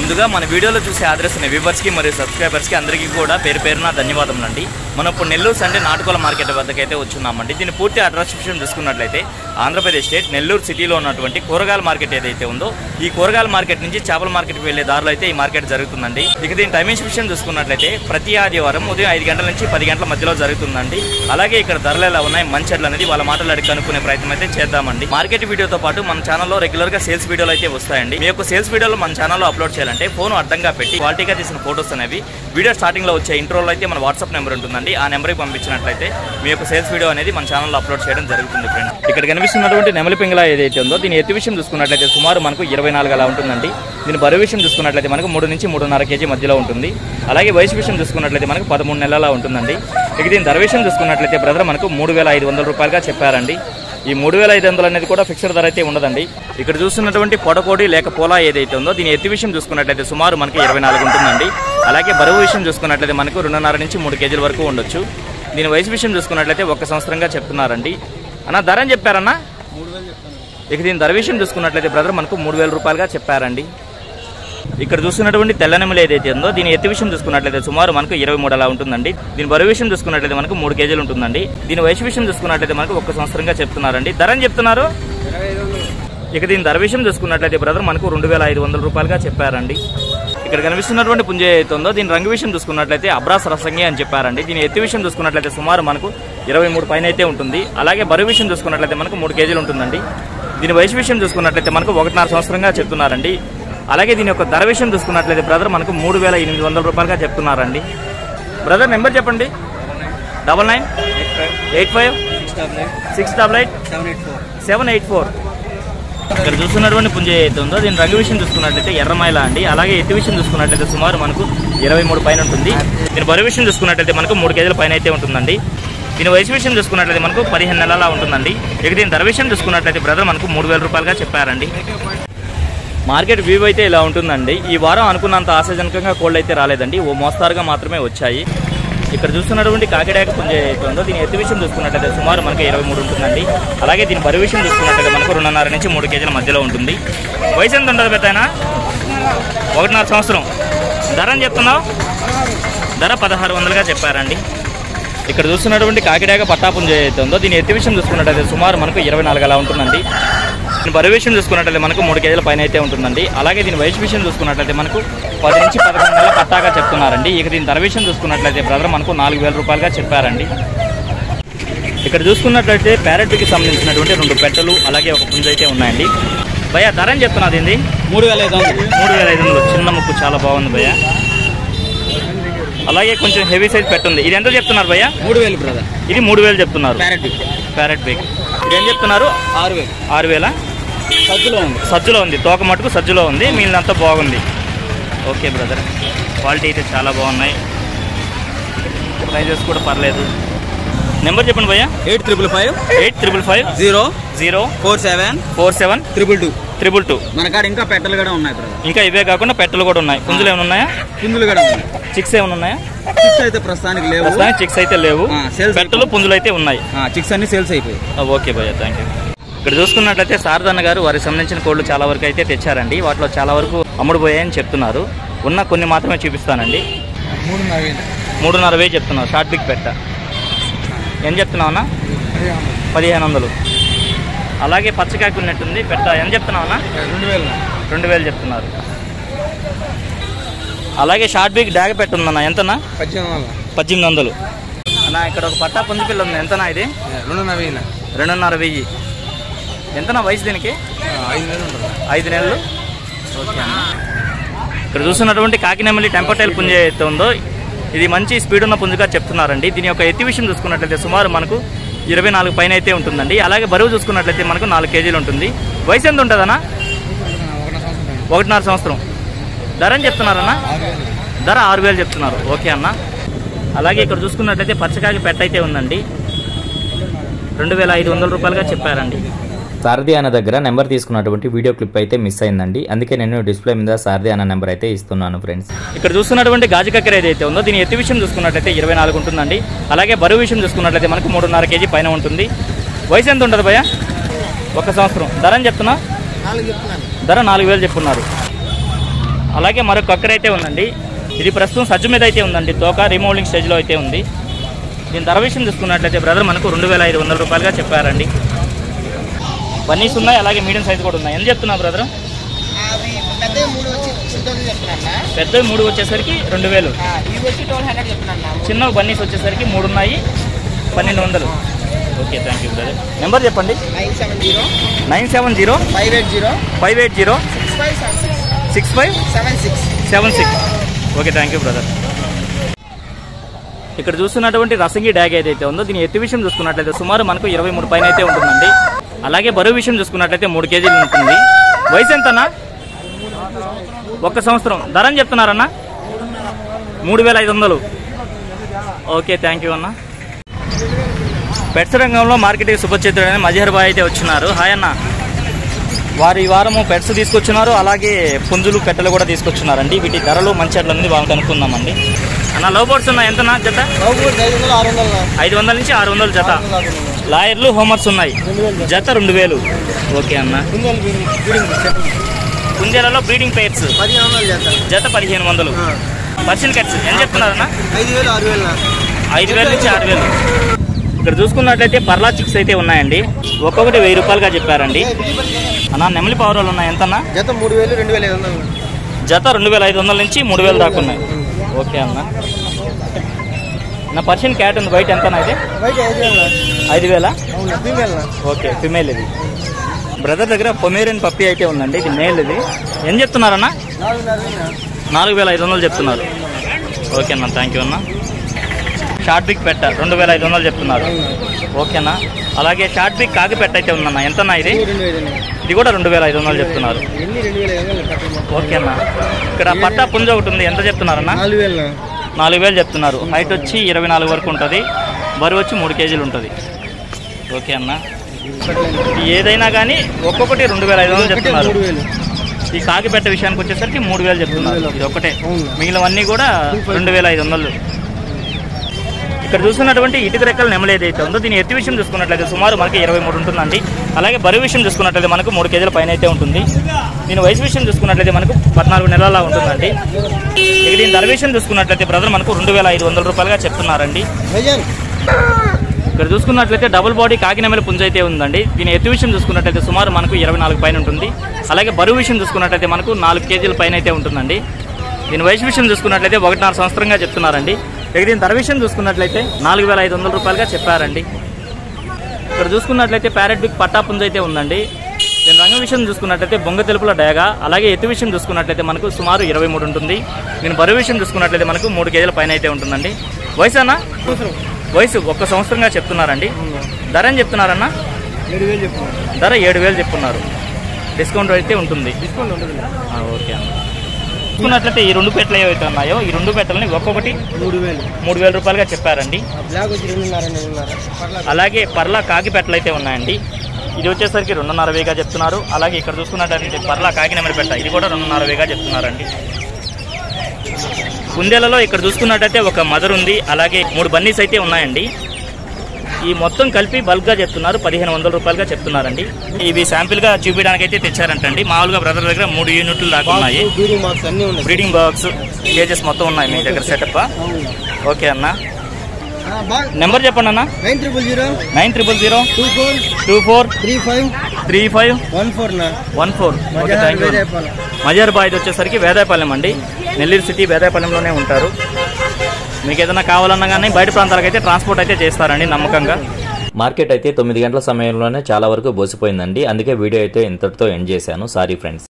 ముందుగా మన వీడియోలో చూసే ఆదరిస్తున్న వ్యూవర్స్కి మరియు సబ్స్క్రైబర్స్కి అందరికీ కూడా పేరు పేరున ధన్యవాదములండి. మనం ఇప్పుడు నెల్లూరు సండే నాటుకోల మార్కెట్ వద్దకైతే వచ్చున్నామండి. దీని పూర్తి అడ్రస్ చూసుకున్నట్లయితే ఆంధ్రప్రదేశ్ స్టేట్ నెల్లూరు సిటీలో ఉన్నటువంటి కూరగాయల మార్కెట్ ఏదైతే ఉందో ఈ కూరగాయల మార్కెట్ నుంచి చేపల మార్కెట్కి వెళ్లే దారిలో అయితే ఈ మార్కెట్ జరుగుతుందండి. ఇక దీని టైమింగ్స్ విషయం చూసుకున్నట్లయితే ప్రతి ఆదివారం ఉదయం 5 గంటల నుంచి 10 గంటల మధ్యలో జరుగుతుందండి. అలాగే ఇక్కడ ధరలు ఎలా ఉన్నాయి, మంచెడ్లు అనేది వాళ్ళ మాటలు అడిగి కనుక్కునే ప్రయత్నం అయితే చేద్దామండి. మార్కెట్ వీడియోతో పాటు మన ఛానల్లో రెగ్యులర్ గా సేల్స్ వీడియోలు అయితే వస్తాయండి. మీ యొక్క సేల్స్ వీడియోలు మన ఛానల్లో అప్లోడ్ చేయాలంటే ఫోన్ అడ్డంగా పెట్టి క్వాలిటీగా తీసిన ఫోటోస్ అనేవి వీడియో స్టార్టింగ్ లో వచ్చే ఇంట్రోలో అయితే మన వాట్సాప్ నెంబర్ ఉంటుందండి. ఆ నెంబర్కి పంపించినట్లయితే మీ యొక్క సేల్స్ వీడియో అనేది మన ఛానల్లో అప్లోడ్ చేయడం జరుగుతుంది ఫ్రెండ్స్. ఇక్కడ కనిపిస్తున్నటువంటి నెమలి పింగళ ఏదైతే ఉందో దీని ఎత్తు విషయం చూసుకున్నట్లయితే సుమారు మనకు 24 అలా ఉంటుందండి. దీని బరువు విషయం చూసుకున్నట్లయితే మనకు 3 నుంచి 3.5 కేజీ మధ్యలో ఉంటుంది. అలాగే వయసు విషయం చూసుకున్నట్లయితే మనకు 13 నెలల ఉంటుందండి. ఇక దీని ధర విషయం చూసుకున్నట్లయితే బ్రదర్ మనకు 3,500 రూపాయలుగా చెప్పారండి. ఈ 3,500 అనేది కూడా ఫిక్స్డ్ ధర అయితే ఉండదండి. ఇక్కడ చూస్తున్నటువంటి పొడకోడి లేక పోలా ఏదైతే ఉందో దీని ఎత్తు విషయం చూసుకున్నట్లయితే సుమారు మనకి 24 ఉంటుందండి. అలాగే బరువు విషయం చూసుకున్నట్లయితే మనకు 2.5 నుంచి 3 కేజీల వరకు ఉండొచ్చు. దీని వయసు విషయం చూసుకున్నట్లయితే 1 సంవత్సరంగా చెప్తున్నారండి. అన్న ధర అని చెప్పారన్నా? 3,000 చెప్పాను. ఇక దీని ధర విషయం చూసుకున్నట్లయితే బ్రదర్ మనకు 3,000 రూపాయలుగా చెప్పారండి. ఇక్కడ చూస్తున్నటువంటి తెల్లనెమలి ఏదైతే ఉందో దీని ఎత్తు విషయం చూసుకున్నట్లయితే సుమారు మనకు 23 అలా ఉంటుందండి. దీని బరువు విషయం చూసుకున్నట్లయితే మనకు 3 కేజీలు ఉంటుందండి. దీని వయసు విషయం చూసుకున్నట్లయితే మనకు 1 సంవత్సరంగా చెప్తున్నారండి. ధర అని చెప్తున్నారు? 2,500. ఇక దీని ధర విషయం చూసుకున్నట్లయితే బ్రదర్ మనకు 2,500 రూపాయలుగా చెప్పారండి. ఇక్కడ కనిపిస్తున్నటువంటి పుంజ ఏదైతే ఉందో దీని రంగు విషయం చూసుకున్నట్లయితే అబ్రాస్ రసంగి అని చెప్పారండి. దీని ఎత్తు విషయం చూసుకున్నట్లయితే సుమారు మనకు 23 పైన అయితే ఉంటుంది. అలాగే బరువు విషయం చూసుకున్నట్లయితే మనకు 3 కేజీలు ఉంటుందండి. దీని వయసు విషయం చూసుకున్నట్లయితే మనకు 1.5 సంవత్సరంగా చెప్తున్నారండి. అలాగే దీని యొక్క ధర విషయం చూసుకున్నట్లయితే బ్రదర్ మనకు 3,800 రూపాయలుగా చెప్తున్నారండి. బ్రదర్ నెంబర్ చెప్పండి. 9985 ఇక్కడ చూస్తున్నటువంటి పుంజ ఏదైతే ఉందో దీని రంగు విషయం చూసుకున్నట్లయితే ఎర్రమైల అండి. అలాగే ఎత్తు విషయం చూసుకున్నట్లయితే సుమారు మనకు 23 పైన ఉంటుంది. దీని బరువు విషయం చూసుకున్నట్లయితే మనకు 3 కేజీల పైన అయితే ఉంటుందండి. దీని వయసు విషయం చూసుకున్నట్లయితే మనకు 15 నెలల ఉంటుందండి. ఇక దీని ధర విషయం చూసుకున్నట్లయితే బ్రదర్ మనకు 3,000 రూపాయలుగా చెప్పారండి. మార్కెట్ వ్యూ అయితే ఇలా ఉంటుందండి. ఈ వారం అనుకున్నంత ఆశాజనకంగా కోళ్ళు అయితే రాలేదండి. ఓ మోస్తారుగా మాత్రమే వచ్చాయి. ఇక్కడ చూస్తున్నటువంటి కాకిడాక పుంజ ఏదైతే ఉందో దీని ఎత్తు విషయం చూసుకున్నట్లయితే సుమారు మనకు 23 ఉంటుందండి. అలాగే దీని బరువు విషయం చూసుకున్నట్లయితే మనకు 2.5 నుంచి 3 కేజీల మధ్యలో ఉంటుంది. వయసు ఎంత ఉంటుంది పెద్దయినా? 1.5 సంవత్సరం. ధర అని చెప్తున్నావు? ధర 1,600గా చెప్పారండి. ఇక్కడ చూస్తున్నటువంటి కాకిడాక పట్టా పుంజ ఏదైతే ఉందో దీని ఎత్తు విషయం చూసుకున్నట్లయితే సుమారు మనకు 24 అలా ఉంటుందండి. దీని బరువు విషయం చూసుకున్నట్లయితే మనకు 3 కేజీల పైన అయితే ఉంటుందండి. అలాగే దీని వయసు విషయం చూసుకున్నట్లయితే మనకు 10 నుంచి 11 నెలల పట్టాగా చెప్తున్నారండి. ఇక దీని ధర విషయం చూసుకున్నట్లయితే బ్రదర్ మనకు 4,000 రూపాయలుగా చెప్పారండి. ఇక్కడ చూసుకున్నట్లయితే ప్యారెట్కి సంబంధించినటువంటి 2 పెట్టలు అలాగే ఒక పుంజ అయితే ఉన్నాయండి. భయ్యా ధర అని చెప్తున్నది ఏంది? 3,500. చిన్న ముక్కు చాలా బాగుంది భయ్యా. అలాగే కొంచెం హెవీ సైజ్ పెట్టుంది. ఇది ఎంత చెప్తున్నారు భయ్యా? 3,000 బ్రదర్. ఇది 3,000 చెప్తున్నారు. ప్యారెట్ బేక్ ఇది ఏం చెప్తున్నారు? 6,000. సజ్జులో ఉంది. తోక మటుకు సజ్జులో ఉంది. మీదంతా బాగుంది. ఓకే బ్రదర్, క్వాలిటీ అయితే చాలా బాగున్నాయి. ప్రైజెస్ కూడా పర్లేదు. నెంబర్ చెప్పండి భయ్యా. 855 మన కాడ ఇంకా పెట్టలు కూడా ఉన్నాయి బ్రదర్. ఇంకా ఇవే కాకుండా పెట్టలు కూడా ఉన్నాయి. పుంజులు ఏమైనా ఉన్నాయా? పుంజులు కూడా ఉన్నాయి. చిక్స్ ఏమైనా ఉన్నాయా? చిక్స్ అయితే ప్రస్తుతానికి లేవు. చిక్స్ అయితే లేవు. పెట్టలు పుంజులు అయితే ఉన్నాయి. చిక్స్ అన్ని సేల్స్ అయిపోయి. ఓకే భయ్యా, థ్యాంక్ యూ. ఇక్కడ చూసుకున్నట్లయితే శారదన్న గారు వారికి సంబంధించిన కోళ్ళు చాలా వరకు అయితే తెచ్చారండి. వాటిలో చాలా వరకు అమ్ముడుపోయాయని చెప్తున్నారు. ఉన్న కొన్ని మాత్రమే చూపిస్తానండి. 3,500 చెప్తున్నారు. షార్ట్ బిగ్ పెట్ట ఏం చెప్తున్నావునా? 1,500. అలాగే పచ్చకాకి ఉన్నట్టుంది పెట్ట ఏం చెప్తున్నావునా? 2,000 చెప్తున్నారు. అలాగే షార్ట్ బిగ్ డాగ పెట్ట ఉందన్నా ఎంతనా? 1,800. అన్నా ఇక్కడ ఒక పట్టా పుంజుపిల్ల ఉంది. ఎంతనా ఇది? 2,500. ఎంతనా వయసు దీనికి? 5 నెలలు. ఓకే అన్న. ఇక్కడ చూస్తున్నటువంటి కాకినెమలి టెంపర్టైల్ పుంజ అయితే ఉందో ఇది మంచి స్పీడ్ ఉన్న పుంజుగా చెప్తున్నారండి. దీని యొక్క ఎత్తు విషయం చూసుకున్నట్లయితే సుమారు మనకు 24 పైన అయితే ఉంటుందండి. అలాగే బరువు చూసుకున్నట్లయితే మనకు 4 కేజీలు ఉంటుంది. వయసు ఎంత ఉంటుందన్నా? 1.5 సంవత్సరం. ధర అని చెప్తున్నారన్నా? ధర 6,000 చెప్తున్నారు. ఓకే అన్న. అలాగే ఇక్కడ చూసుకున్నట్లయితే పచ్చకాకి పెట్ట అయితే ఉందండి. 2,500 రూపాయలుగా చెప్పారండి. సారథి అన్న దగ్గర నెంబర్ తీసుకున్నటువంటి వీడియో క్లిప్ అయితే మిస్ అయిందండి. అందుకే నేను డిస్ప్లే మీద సారథి అన్న నెంబర్ అయితే ఇస్తున్నాను ఫ్రెండ్స్. ఇక్కడ చూస్తున్నటువంటి గాజు కక్కర ఏదైతే ఉందో దీని ఎత్తు విషయం చూసుకున్నట్లయితే 24 ఉంటుందండి. అలాగే బరువు విషయం చూసుకున్నట్లయితే మనకు 3.5 కేజీ పైన ఉంటుంది. వయసు ఎంత ఉంటుంది భయ్యా? 1 సంవత్సరం. ధర అని చెప్తున్నా? ధర 4,000 చెప్పున్నారు. అలాగే మరొక కక్కర్ అయితే ఉందండి. ఇది ప్రస్తుతం సజ్జు మీద అయితే ఉందండి. తోక రిమోల్డింగ్ స్టేజ్లో అయితే ఉంది. దీని ధర విషయం చూసుకున్నట్లయితే బ్రదర్ మనకు 2500 రూపాయలుగా చెప్పారండి. బన్నీస్ ఉన్నాయి, అలాగే మీడియం సైజ్ కూడా ఉన్నాయి. ఎంత చెప్తున్నా బ్రదర్? పెద్దవి 3 వచ్చేసరికి 2000, చిన్న బన్నీస్ వచ్చేసరికి 3 ఉన్నాయి, 1200. Okay, thank you brother. Number చెప్పండి. 970-580-6576. Okay, thank you brother. ఇక్కడ చూస్తున్నటువంటి రసంగి డ్యాగ్ ఏదైతే ఉందో దీని ఎత్తు విషయం చూసుకున్నట్లయితే సుమారు మనకు 23 పైన అయితే ఉంటుందండి. అలాగే బరువు విషయం చూసుకున్నట్లయితే 3 కేజీలు ఉంటుంది. వయసు ఎంతనా? 1 సంవత్సరం. ధర అని చెప్తున్నారన్నా? 3500. ఓకే, థ్యాంక్ యూ అన్న. పెట్స్ రంగంలో మార్కెటింగ్ సుపరిచితుడు అనే మజహర్ బాయ్ అయితే వచ్చినారు. హాయ్ అన్న. వారు ఈ వారము పెట్స్ తీసుకొచ్చినారు, అలాగే పుంజులు పెట్టలు కూడా తీసుకొచ్చినారండి. వీటి ధరలు మంచి అట్లన్నీ బాగా కనుక్కుందామండి. అన్న లవ్ బర్డ్స్ ఉన్నాయి, ఎంతనా జత? 500 నుంచి 600 జత. లాయర్లు హోమర్స్ ఉన్నాయి, జత 2000. ఓకే అన్న. కుందేలలో బ్రీడింగ్ పెయిర్స్ జత 1500. పర్షియన్ క్యాట్స్ ఎంత చెప్తున్నారన్న? 5000 నుంచి 6000. ఇక్కడ చూసుకున్నట్లయితే పర్లా చిక్స్ అయితే ఉన్నాయండి. ఒక్కొక్కటి 1000 రూపాయలుగా చెప్పారండి. అన్న నెమలి పావురాలు ఉన్నాయి, ఎంతన్నా? జత 3000, 2500. జత 2500 నుంచి 3000 దాకా ఉన్నాయి. ఓకే అన్న. నా పర్షియన్ క్యాట్ ఉంది, బయట ఎంతనా? అయితే 5000. ఓకే, ఫిమేల్ ఇది. బ్రదర్ దగ్గర పొమేరియన్ పప్పి అయితే ఉందండి, ఇది మేల్. ఇది ఏం చెప్తున్నారన్నా? 4500 చెప్తున్నారు. ఓకే అన్న, థ్యాంక్ యూ అన్న. షార్ట్ బిగ్ పెట్ట 2500 చెప్తున్నారు. ఓకేనా. అలాగే షార్ట్ బిగ్ కాకి పెట్ట అయితే ఉందన్న, ఎంతన్నా ఇది? ఇది కూడా 2500 చెప్తున్నారు. ఓకేనా. ఇక్కడ పట్టా పుంజ ఒకటి ఉంది, ఎంత చెప్తున్నారన్న? 4000 చెప్తున్నారు. హైట్ వచ్చి 24 వరకు ఉంటుంది, బరువు వచ్చి 3 కేజీలు ఉంటుంది. ఓకే అన్న. ఏదైనా కానీ ఒక్కొక్కటి 2500 చెప్తున్నారు. ఈ కాకి పెట్ట విషయానికి వచ్చేసరికి 3000 చెప్తున్నారు. ఇది ఒకటే, మిగిలినవన్నీ కూడా 2500. ఇక్కడ చూస్తున్నటువంటి ఇటుక రెక్కల నెమలి ఏదైతే ఉందో దీని ఎత్తు విషయం చూసుకున్నట్లయితే సుమారు మనకి 23 ఉంటుందండి. అలాగే బరువు విషయం చూసుకున్నట్లయితే మనకు 3 కేజీల పైన అయితే ఉంటుంది. దీని వయసు విషయం చూసుకున్నట్లయితే మనకు 14 నెలల ఉంటుందండి. ఇక దీని ధర విషయం చూసుకున్నట్లయితే బ్రదర్ మనకు 2500 రూపాయలుగా చెప్తున్నారండి. ఇక్కడ చూసుకున్నట్లయితే డబుల్ బాడీ కాకి నెమలి పుంజ అయితే ఉందండి. దీని ఎత్తు విషయం చూసుకున్నట్లయితే సుమారు మనకు 24 పైన ఉంటుంది. అలాగే బరువు విషయం చూసుకున్నట్లయితే మనకు 4 కేజీల పైన అయితే ఉంటుందండి. దీని వయసు విషయం చూసుకున్నట్లయితే 1.5 సంవత్సరంగా చెప్తున్నారండి. ఇక దీని ధర విషయం చూసుకున్నట్లయితే 4500 రూపాయలుగా చెప్పారండి. ఇక్కడ చూసుకున్నట్లయితే ప్యారెట్ బిగ్ పట్టా పుంజ అయితే ఉందండి. దీని రంగు విషయం చూసుకున్నట్లయితే బొంగ తెలుపుల డేగా. అలాగే ఎత్తు విషయం చూసుకున్నట్లయితే మనకు సుమారు 23 ఉంటుంది. దీని బరువు విషయం చూసుకున్నట్లయితే మనకు 3 కేజీల పైన అయితే ఉంటుందండి. వయసు అన్న? వయసు 1 సంవత్సరంగా చెప్తున్నారండి. ధర అని చెప్తున్నారన్న? ధర 7000 చెప్తున్నారు. డిస్కౌంట్ అయితే ఉంటుంది. ఓకే అన్న. చూసుకున్నట్లయితే ఈ 2 పెట్టలు ఏవైతే ఉన్నాయో ఈ 2 పెట్టలని ఒక్కొక్కటి 3000 రూపాయలుగా చెప్పారండి. అలాగే పర్లా కాకి పెట్టలు అయితే ఉన్నాయండి. ఇది వచ్చేసరికి 2.5గా చెప్తున్నారు. అలాగే ఇక్కడ చూసుకున్నట్లయితే పర్లా కాకి నెమలి పెట్ట ఇది కూడా 2.5గా చెప్తున్నారండి. కుందేలలో ఇక్కడ చూసుకున్నట్టయితే ఒక మదర్ ఉంది, అలాగే 3 బన్నీస్ అయితే ఉన్నాయండి. ఈ మొత్తం కలిపి బల్క్గా చెప్తున్నారు, 1500 రూపాయలుగా చెప్తున్నారండి. ఇవి శాంపిల్ గా చూపించడానికి అయితే తెచ్చారంటండి. మామూలుగా బ్రదర్ దగ్గర 3 యూనిట్లు దాకా ఉన్నాయి. బ్రీడింగ్ బాక్స్ కేజెస్ మొత్తం ఉన్నాయి మీ దగ్గర సెటప్. ఓకే అన్న. నెంబర్ చెప్పండి అన్న. 900-24-35-14. Okay, thank you. మజార్ బాయ్ వచ్చేసరికి వేదాయపాలెం అండి, నెల్లూరు సిటీ వేదాయపాలెంలోనే ఉంటారు. మీకు ఏదైనా కావాలన్నా కానీ బయట ప్రాంతాలకు అయితే ట్రాన్స్పోర్ట్ అయితే చేస్తారండి నమ్మకంగా. మార్కెట్ అయితే 9 గంటల సమయంలోనే చాలా వరకు బోసిపోయిందండి. అందుకే వీడియో అయితే ఇంతటితో ఎండ్ చేశాను. Sorry friends.